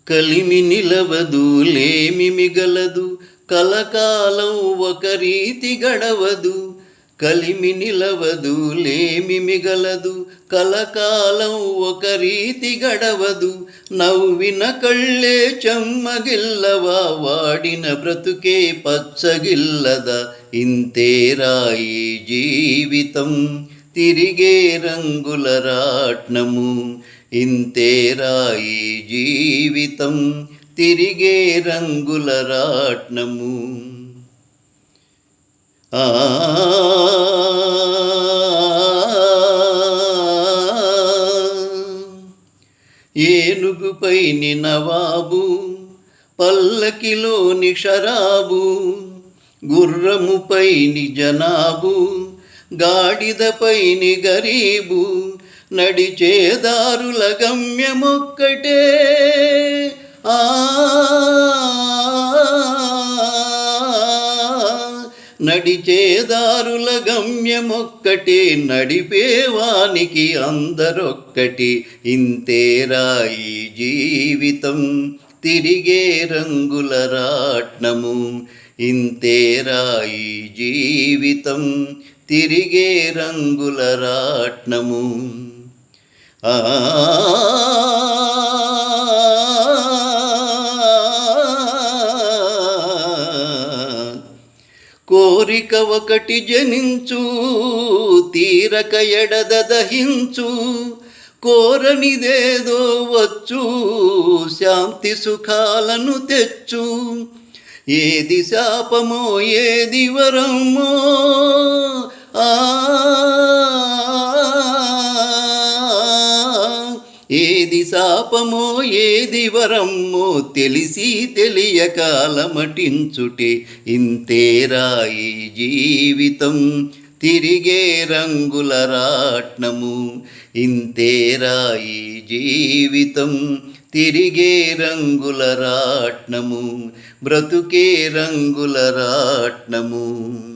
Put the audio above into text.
కలిమి నిలవదు లేమి మిగలదు కలకాలం ఒక రీతి గడవదు. కలిమి నిలవదు లేమి మిగలదు కలకాలం ఒక రీతి గడవదు. నవ్విన కళ్ళే చెమ్మగిల్లవా వాడిన బ్రతుకే పచ్చగిల్లదా. ఇంతేరా ఈ జీవితం తిరిగే రంగుల రాట్నము. ఇంతేరా ఈ జీవితం తిరిగే రంగుల రాట్నము. ఏనుగుపై నవాబు పల్లకిలోని షరాబు. గుర్రముపై జనాబు గాడిదపై గరీబు. నడిచేదారుల గమ్యమొక్కటే నడిచేదారుల గమ్యమొక్కటి నడిపేవానికి అందరొక్కటి. ఇంతేరా ఈ జీవితం తిరిగే రంగుల రాట్నము. ఇంతేరా ఈ జీవితం తిరిగే రంగుల రాట్నము. కోరిక ఒకటి జనించు తీరక ఎడదహించు. కోరనిదేదో వచ్చు శాంతి సుఖాలను తెచ్చు. ఏది శాపమో ఏది వరమో ఏది శాపమో ఏది వరమ్మో తెలిసి తెలియక అలమటించుటే. ఇంతేరా ఈ జీవితం తిరిగే రంగుల రాట్నము. ఇంతేరా ఈ జీవితం తిరిగే రంగుల రాట్నము. బ్రతుకే రంగుల రాట్నము.